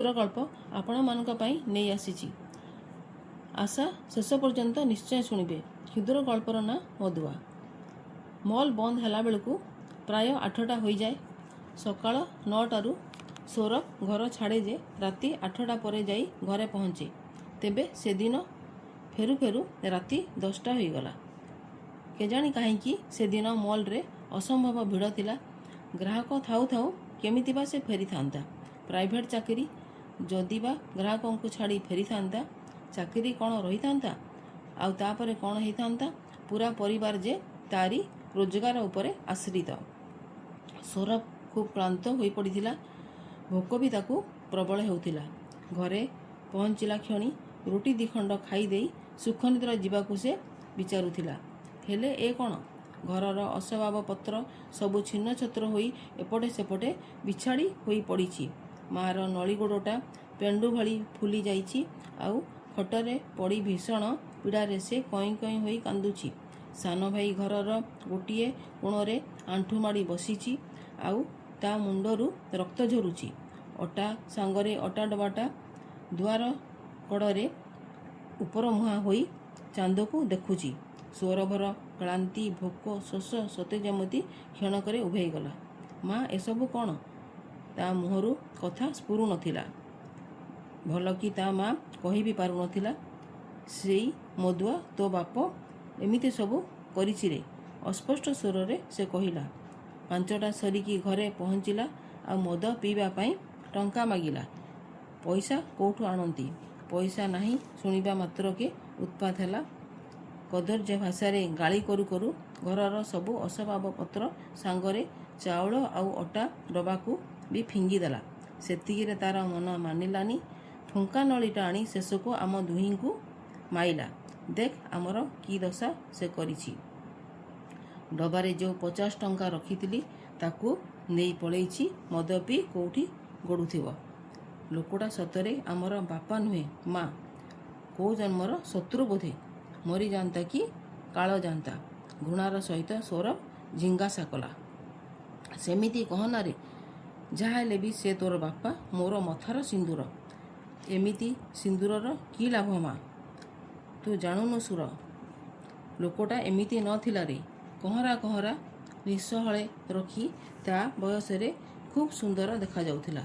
क्षुद्र गल्प आपण मानक पई नहीं आसीची। आशा शेष पर्यंत निश्चय शुणिबे। क्षुद्र गल्पर ना मधुआ। मॉल बंद होला बेलू प्राय 8टा हो जाए। सकाळ 9टारू सौरभ घर छाड़े जे राति 8टा पर जाई घरे पहुँचे। तेबे से दिन फेरु फेरु राति 10टा हो गला। केजाणी कहीं से दिन मॉल रे असंभव भिड़ थिला। ग्राहक थाउ थाउ केमिति बा से फेरी थांता। प्राइवेट चाकरी जदि बा ग्राहकों को छाड़ी फेरी थांता, चाकरी कौन रही थांता आउ तापरे कौन ही थांता। पूरा परिवार जे तारी रोजगार उपरे आश्रित। सौरभ खूब क्लांत हो पड़िथिला। भोक भी ताकू प्रबल होउथिला। घरे पहुँचला क्षणी रुटी दिखंड खाई देई सुखनिद्रा जीवाकू से विचारुथिला। हेले ए कौन घरर असबाब पत्र सबु छिन्न छत्र होई एपटे सेपटे बिछाड़ी होई पड़ीची। मार नली गोड़टा पेंडु भली फुली जाइची। आउ खटरे पड़ी भीषण पीड़ारे से कई कई होई कांदुची। सान भाई घरर गोटिए कोणरे आंठू माड़ी बसीची। आउ ता मुंडरू रक्त झरुची। अटा सांगरे अटा डबाटा दुआर कड़े उपर मुहां होई चांदको देखुची। सौरभर क्लांति भोक शोष सते जमती क्षणकरे उभेई गला। माँ एसबु कौन? ता मुहरु कथा स्फुरु नथिला। भल कि ता माँ कही भी पारु नथिला। सेई मधुआ तो बाप एमिति सबु करिछि रे। अस्पष्ट स्वर रे से कहिला। 5टा सरिकी घरे पहुँचिला। आ मद पीवा पाई टंका मागिला। पैसा कोठु आणंती? पैसा नाही शुणिबा मात्र के उत्पात हैला। कदर्य भाषारे गाली करू करू घरर सबु असबाब पत्र सांगरे चाउल आउ अटा डबाकू भी फिंगी देला। सेतिकिरे तार मन मानिलानी। ठुंका नलीटा आनी शेषको आम दुहींकू माइला। देख आमर की दशा से करिछि। डबारे जो 50 टंका रखिथिली ताकू नेई पळेइछि। मद पी कोठी गडुथिव। लोकटा सतरे आमर बापा नुहे माँ। को जन्मर शत्रु बोधे। मरी जानता कि काल जानता। घृणार सहित सौरभ झिंगासा कला। सेमिति कहना रे। जहा हेले भी से तोर बापा मोर मथार सिंदूर। एमिति सिंदूरर की लाभ माँ? तू जानुनु सुर। लोकटा एमिति न थिला रे। कहरा कहरा निस्सहले रखी ता बयसरे खूब सुंदर देखा जाउथिला।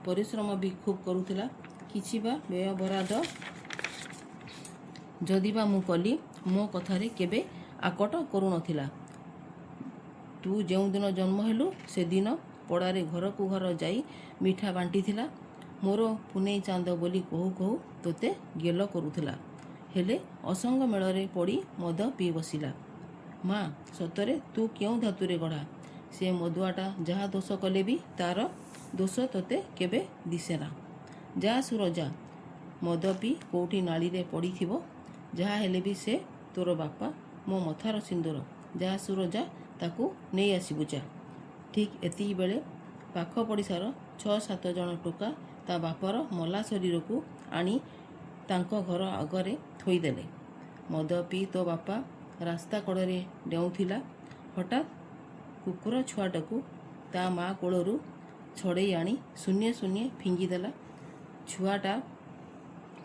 परिश्रम भी खूब करुथिला। किछि बा व्यय बराद जदिबा मु कली मो कथारे केबे आकट करू नथिला। तू जेउ दिन जन्म हेलु से दिन पड़ारे घर को घर जाई मिठा बांटी थिला। मोर पुनेई चांद बोली कहू कहू तोते गेल करुथिला। हेले असंग मेଳରେ पड़ी मद पी बसिला। माँ सतरे तू क्यों धातुरे गढ़ा? से मदुआटा जहा दोष कले भी तार दोष तोते केबे दिसेना। जा सुर जा। मद पी कोठी नाली रे पड़ी थिबो। जहा हेले भी से तोर बापा मो मथार सिंदूर। जा सुर जा ताकू नहीं आसबु जा। ठीक एति बेले पाख पड़िसार 6-7 जन टोका ता बापर मला शरीर को आनी तांको घर आगरे थोईदेले। मद पी तो बापा रास्ता कड़े डेउथिला। हठात कुकुर छुआटाकू ता माँ कोलरू छड़े आनी शून्य शून्य फिंगीदेला। छुआटा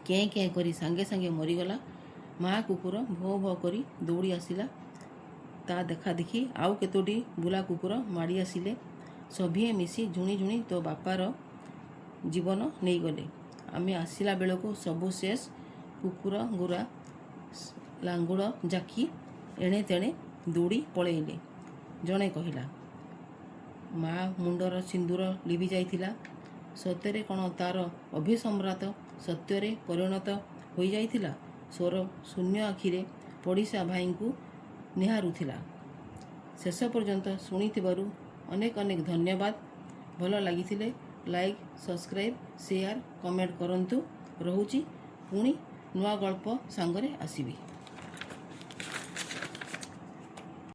कें कें करी सांगे सांगे मरीगला। माँ कुकुर भो भो करी दौड़ी आसिला। ता देखा देखी आउ केतोटी बुला कुकुर माड़ी आसिले। सभिए मिसी झुणी झुणी तो बापार जीवन नहीं गले। आमे आसिला बेलको सबु शेष। कुकुर गुरा लांगुड़ जाकी एणे तेणे दौड़ी पळेइले। जणे कहिला, माँ मुंडर सिंदूर लिभि जाइथिला। सतेरे कौन तार अभिसम्राट सत्यरे परिणत हो जाइथिला। सौरभ शून्य आखिरे पड़िशा भाई को निहारुथिला। शेष पर्यंत शुणिथिबारु अनेक अनेक धन्यवाद। भल लागिथिले लाइक सब्सक्राइब शेयर कमेंट करंतु। रहुची पुणी नुआ गल्प सांगरे आसीबी।